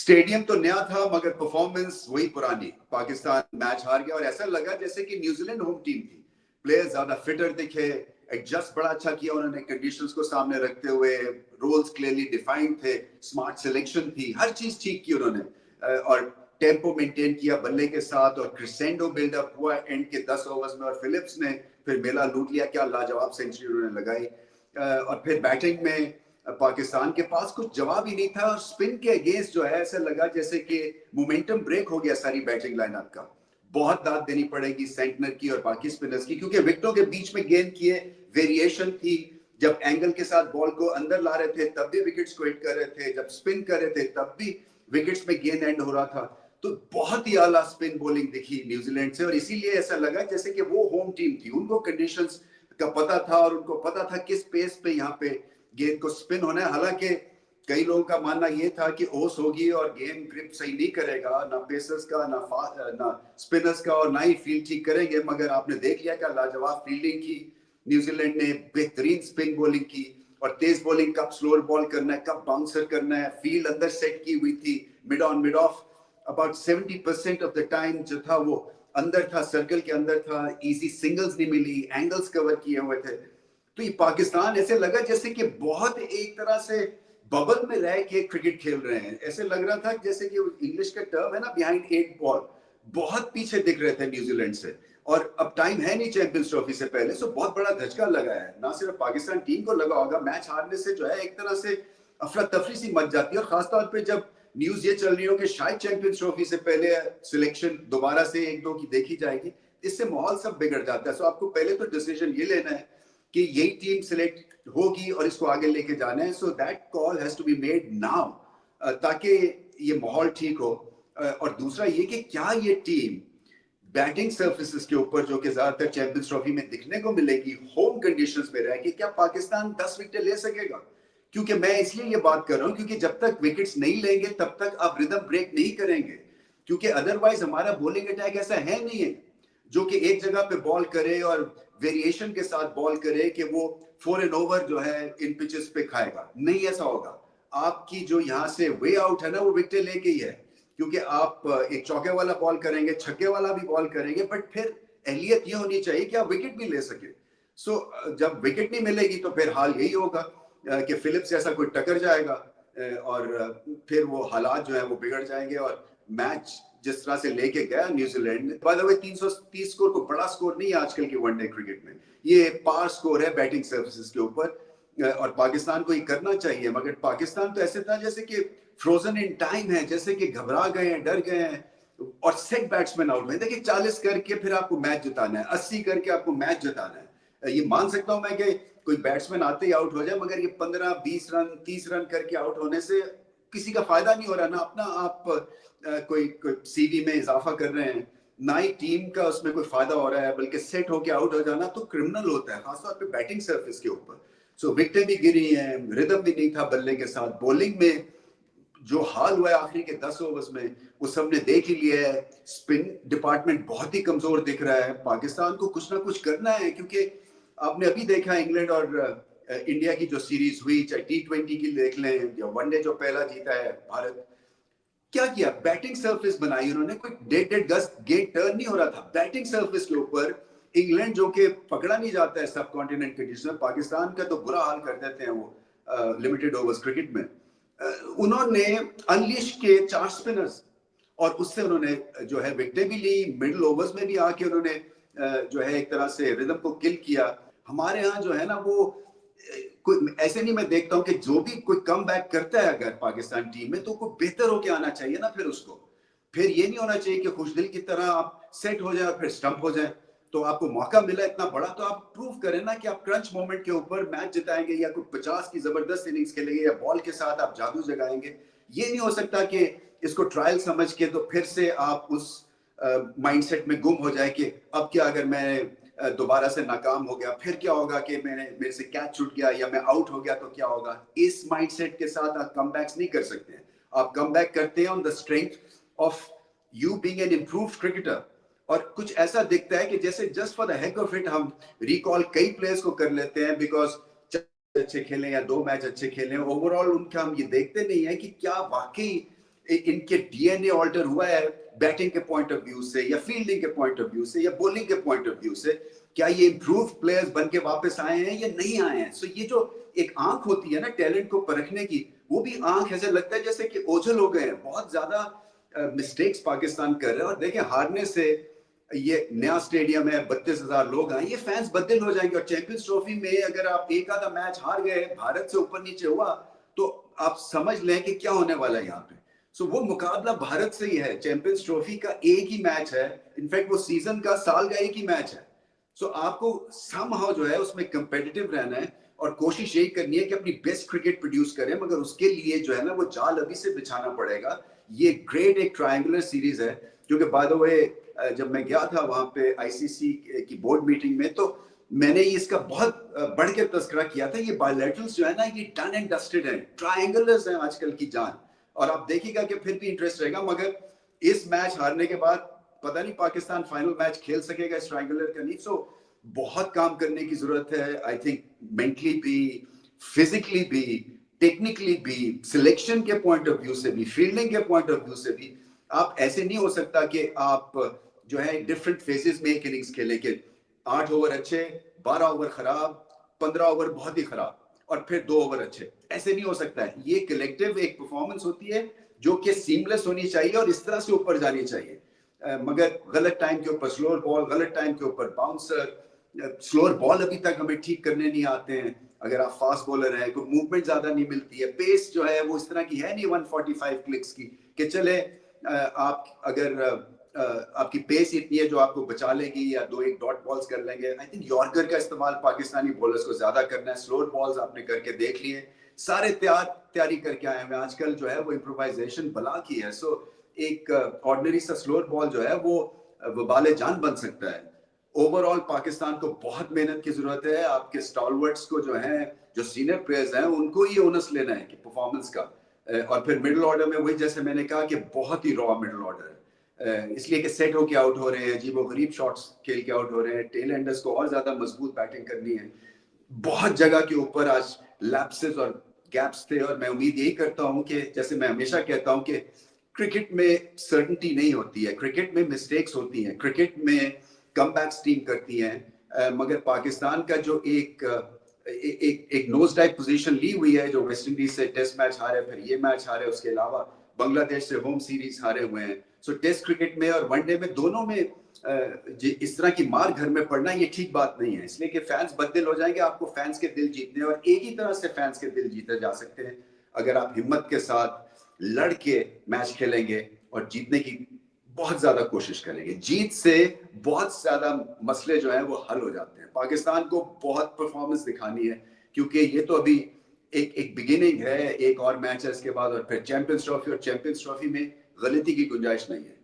Stadium तो नया था मगर परफॉर्मेंस वही पुरानी। पाकिस्तान मैच हार गया और ऐसा लगा जैसे कि न्यूजीलैंड होम टीम थी। प्लेयर्स ज्यादा फिटर दिखे, एडजस्ट बड़ा अच्छा किया उन्होंने कंडीशंस को सामने रखते हुए, रोल्स क्लियरली डिफाइंड थे, स्मार्ट सिलेक्शन थी, हर चीज ठीक की उन्होंने और टेम्पो मेंटेन किया बल्ले के साथ और क्रिसेंडो बिल्डअप हुआ एंड के 10 ओवर्स में और फिलिप्स ने फिर मेला लूट लिया। क्या लाजवाब सेंचुरी उन्होंने लगाई और फिर बैटिंग में पाकिस्तान के पास कुछ जवाब ही नहीं था और स्पिन के अगेंस्ट जो है ऐसा लगा जैसे कि मोमेंटम ब्रेक हो गया सारी बैटिंग लाइनअप का। बहुत दाद देनी पड़ेगी सेंटनर की और बाकी स्पिनर्स की क्योंकि विकेटों के बीच में गेंद किए, वेरिएशन थी। जब एंगल के साथ बॉल को अंदर ला रहे थे तब भी विकेट्स को हिट कर रहे थे, जब स्पिन कर रहे थे तब भी विकेट्स में गेंद एंड हो रहा था। तो बहुत ही आला स्पिन बॉलिंग दिखी न्यूजीलैंड से और इसीलिए ऐसा लगा जैसे कि वो होम टीम थी, उनको कंडीशंस का पता था और उनको पता था किस पेस पे यहाँ पे गेंद को स्पिन होना है। हालांकि कई लोगों का मानना यह था कि ओस होगी और गेम ग्रिप सही नहीं करेगा, ना पेसर्स का ना स्पिनर्स का और ना ही फील्ड ठीक करेंगे, मगर आपने देख लिया क्या लाजवाब फील्डिंग की न्यूजीलैंड ने, बेहतरीन स्पिन बॉलिंग की और तेज बॉलिंग, कब स्लोअर बॉल करना है, कब बाउंसर करना है, फील्ड अंदर सेट की हुई थी, mid on mid of about 70% of the time जो था वो अंदर था, सर्कल के अंदर था, इजी सिंगल्स नहीं मिली, एंगल्स कवर किए हुए थे। तो ये पाकिस्तान ऐसे लगा जैसे कि बहुत एक तरह से बबल में रह के क्रिकेट खेल रहे हैं। ऐसे लग रहा था जैसे कि इंग्लिश का टर्म है ना, बिहाइंड 8 बॉल, बहुत पीछे दिख रहे थे न्यूजीलैंड से और अब टाइम है नहीं चैंपियंस ट्रॉफी से पहले, सो बहुत बड़ा धचका लगा है। ना सिर्फ पाकिस्तान टीम को लगा होगा, मैच हारने से जो है एक तरह से अफरा तफरी सी मच जाती है और खासतौर पर जब न्यूज ये चल रही हो कि शायद चैंपियंस ट्रॉफी से पहले सिलेक्शन दोबारा से एक दो की देखी जाएगी, इससे माहौल सब बिगड़ जाता है। सो आपको पहले तो डिसीजन ये लेना है कि यही टीम सिलेक्ट होगी और इसको आगे लेके जाना है। So that call has to be made now ताकि ये माहौल ठीक हो। और दूसरा ये कि क्या ये टीम बैटिंग सर्फेसिस के ऊपर जो कि ज्यादातर चैंपियंस ट्रॉफी में दिखने को मिलेगी, होम कंडीशंस में रह के क्या पाकिस्तान 10 विकेट ले सकेगा? क्योंकि मैं इसलिए ये बात कर रहा हूं क्योंकि जब तक विकेट्स नहीं लेंगे तब तक आप रिदम ब्रेक नहीं करेंगे, क्योंकि अदरवाइज हमारा बॉलिंग अटैक ऐसा है नहीं है जो कि एक जगह पे बॉल करे और वेरिएशन के साथ बॉल करे कि वो 4 एंड ओवर जो है इन पिचेस पे खाएगा। नहीं ऐसा होगा। आपकी जो यहाँ से वे आउट है ना वो विकेट लेके ही है, क्योंकि आप एक चौके वाला बॉल करेंगे, छक्के वाला भी बॉल करेंगे, बट फिर अहलियत ये होनी चाहिए कि आप विकेट भी ले सके। सो जब विकेट नहीं मिलेगी तो फिर हाल यही होगा कि फिलिप्स जैसा कोई टकर जाएगा और फिर वो हालात जो है वो बिगड़ जाएंगे। और मैच जिस तरह से लेके गया New Zealand, by the way 330 score को बड़ा स्कोर नहीं है आजकल की वनडे क्रिकेट में, ये पार स्कोर है बैटिंग सर्विसेज के ऊपर और पाकिस्तान को ये करना चाहिए। मगर पाकिस्तान तो ऐसे था जैसे कि फ्रोजन इन टाइम है, जैसे कि घबरा गए हैं, डर गए हैं और सेट बैट्समैन आउट हुए। देखिए 40 करके फिर आपको मैच जिताना है, 80 करके आपको मैच जिताना है। ये मान सकता हूं मैं कि कोई बैट्समैन आते ही आउट हो जाए, मगर ये 15, 20 रन, 30 रन करके आउट होने से किसी का फायदा नहीं हो रहा ना। अपना आप कोई सीवी में इजाफा कर रहे हैं, ना ही टीम का उसमें कोई फायदा हो रहा है, बल्कि सेट होके आउट हो जाना तो क्रिमिनल होता है, खासतौर पे बैटिंग सर्फेस के ऊपर। सो विकेटें भी गिरी हैं, रिदम भी नहीं था बल्ले के साथ, बॉलिंग में जो हाल हुआ है आखिरी के 10 ओवर्स में वो सबने देख ही लिया है। स्पिन डिपार्टमेंट बहुत ही कमजोर दिख रहा है। पाकिस्तान को कुछ ना कुछ करना है, क्योंकि आपने अभी देखा इंग्लैंड और इंडिया की जो सीरीज हुई, चाहे T20 की देख लें या वनडे जो पहला जीता है भारत, क्या किया? बैटिंग सर्फेस बनाई उन्होंने। कोई डेड गज गेट टर्न नहीं हो रहा था बैटिंग सर्फेस के ऊपर। इंग्लैंड जो कि पकड़ा नहीं जाता है सब कॉन्टिनेंट कंडीशन में, पाकिस्तान का तो बुरा हाल कर देते हैं वो लिमिटेड ओवर्स क्रिकेट में। उन्होंने अनलिश के 4 स्पिनर्स और उससे उन्होंने जो है विकेटें भी ली, मिडिल ओवर्स में भी आके उन्होंने जो है एक तरह से रिदम को किल किया। हमारे यहाँ जो है ना वो कोई ऐसे नहीं, मैं देखता हूं कि जो भी कोई कम बैक करता है अगर पाकिस्तान टीम में तो कोई बेहतर होके आना चाहिए ना। फिर उसको फिर ये नहीं होना चाहिए कि खुशदिल की तरह आप सेट हो जाए फिर स्टंप हो जाए। तो आपको मौका मिला इतना बड़ा तो आप प्रूव करें ना कि आप क्रंच मोमेंट के ऊपर मैच जिताएंगे या कोई 50 की जबरदस्त इनिंग्स खेलेंगे या बॉल के साथ आप जादू जगाएंगे। ये नहीं हो सकता कि इसको ट्रायल समझ के तो फिर से आप उस माइंडसेट में गुम हो जाए कि अब क्या अगर मैं दोबारा से नाकाम हो गया फिर क्या होगा, कि मेरे से कैच छूट गया या मैं आउट हो गया तो क्या होगा। इस माइंडसेट के साथ आप कमबैक्स नहीं कर सकते हैं। आप कमबैक करते हैं on the strength of you being an improved cricketer. और कुछ ऐसा दिखता है कि जैसे just for the heck of it हम रिकॉल कई प्लेयर्स को कर लेते हैं बिकॉज अच्छे खेले या 2 मैच अच्छे खेले, ओवरऑल उनका हम ये देखते नहीं है कि क्या वाकई इनके डीएनए ऑल्टर हुआ है बैटिंग के पॉइंट ऑफ व्यू से या फील्डिंग के पॉइंट ऑफ व्यू से या बॉलिंग के पॉइंट ऑफ व्यू से? क्या ये इंप्रूव प्लेयर्स बन के वापस आए हैं या नहीं आए हैं? सो ये जो एक आंख होती है ना टैलेंट को परखने की, वो भी आंख ऐसे लगता है जैसे कि ओझल हो गए हैं, बहुत ज्यादा मिस्टेक्स पाकिस्तान कर रहे हैं। और देखें हारने से, ये नया स्टेडियम है, 32,000 लोग आए, ये फैंस बदल हो जाएंगे। और चैंपियंस ट्रॉफी में अगर आप एक आधा मैच हार गए, भारत से ऊपर नीचे हुआ, तो आप समझ लें कि क्या होने वाला है यहाँ पे। सो वो मुकाबला भारत से ही है, चैंपियंस ट्रॉफी का एक ही मैच है, इनफैक्ट वो सीजन का, साल का एक ही मैच है। सो आपको समहाउ जो है उसमें कंपेटिटिव रहना है और कोशिश यही करनी है कि अपनी बेस्ट क्रिकेट प्रोड्यूस करें, मगर उसके लिए जो है ना वो जाल अभी से बिछाना पड़ेगा। ये ग्रेट एक ट्रायंगुलर सीरीज है, क्योंकि बाय द वे जब मैं गया था वहां पे आईसीसी की बोर्ड मीटिंग में, तो मैंने इसका बहुत बढ़ के तस्करा किया था। ये बायलैटरल्स जो है ना, ये डन एंड डस्टेड है, ट्रायंगुलर्स हैं आजकल की जान। और आप देखिएगा कि फिर भी इंटरेस्ट रहेगा। मगर इस मैच हारने के बाद पता नहीं पाकिस्तान फाइनल मैच खेल सकेगा इस ट्रायंगुलर का नहीं। सो बहुत काम करने की जरूरत है, आई थिंक मेंटली भी, फिजिकली भी, टेक्निकली भी, सिलेक्शन के पॉइंट ऑफ व्यू से भी, फील्डिंग के पॉइंट ऑफ व्यू से भी। आप ऐसे नहीं हो सकता कि आप जो है डिफरेंट फेजेस में एक इनिंग्स खेले कि 8 ओवर अच्छे, 12 ओवर खराब, 15 ओवर बहुत ही खराब और फिर 2 ओवर अच्छे। ऐसे नहीं हो सकता है। ये कलेक्टिव एक परफॉर्मेंस होती है जो कि सीमलेस होनी चाहिए और इस तरह से ऊपर जानी चाहिए। मगर गलत टाइम के ऊपर स्लोअर बॉल, गलत टाइम के ऊपर बाउंसर, स्लोअर बॉल अभी तक हमें ठीक करने नहीं आते हैं। अगर आप फास्ट बॉलर हैं, कोई मूवमेंट ज्यादा नहीं मिलती है, पेस जो है वो इस तरह की है नहीं 145 क्लिक्स की कि चले आप अगर आपकी पेस इतनी है जो आपको बचा लेगी या 2-1 डॉट बॉल्स कर लेंगे। आई थिंक यॉर्कर का इस्तेमाल पाकिस्तानी बॉलर्स को ज्यादा करना है। स्लोअर बॉल्स आपने करके देख लिए, सारे तैयारी करके आए हैं। आजकल जो है वो इम्प्रोवाइजेशन बला की है। सो एक ऑर्डिनरी सा स्लोअर बॉल जो है वो वबाले जान बन सकता है। ओवरऑल पाकिस्तान को बहुत मेहनत की जरूरत है। आपके स्टॉलवर्ड्स को जो है, जो सीनियर प्लेयर्स हैं, उनको ये ओनस लेना है कि परफॉर्मेंस का। और फिर मिडिल ऑर्डर में वही जैसे मैंने कहा कि बहुत ही रॉ मिडिल ऑर्डर है, इसलिए कि सेट होके आउट हो रहे हैं, अजीबो गरीब शॉट्स खेल के आउट हो रहे हैं। टेल एंडर्स को और ज्यादा मजबूत बैटिंग करनी है। बहुत जगह के ऊपर आज लैप्सेस और गैप्स थे। और मैं उम्मीद यही करता हूं कि, जैसे मैं हमेशा कहता हूं कि क्रिकेट में सर्टेनिटी नहीं होती है, क्रिकेट में मिस्टेक्स होती हैं, क्रिकेट में कमबैक्स टीम करती हैं। मगर पाकिस्तान का जो एक नोज डाइव पोजीशन ली हुई है, जो वेस्ट इंडीज से टेस्ट मैच हारे, फिर ये मैच हारे, उसके अलावा बांग्लादेश से होम सीरीज हारे हुए हैं। सो टेस्ट क्रिकेट में और वनडे में, दोनों में इस तरह की मार घर में पड़ना ये ठीक बात नहीं है। इसलिए कि फैंस बददिल हो जाएंगे। आपको फैंस के दिल जीतने, और एक ही तरह से फैंस के दिल जीते जा सकते हैं अगर आप हिम्मत के साथ लड़ के मैच खेलेंगे और जीतने की बहुत ज्यादा कोशिश करेंगे। जीत से बहुत ज्यादा मसले जो है वो हल हो जाते हैं। पाकिस्तान को बहुत परफॉर्मेंस दिखानी है, क्योंकि ये तो अभी एक बिगिनिंग है। एक और मैच है इसके बाद और फिर चैंपियंस ट्रॉफी, और चैंपियंस ट्रॉफी में गलती की गुंजाइश नहीं है।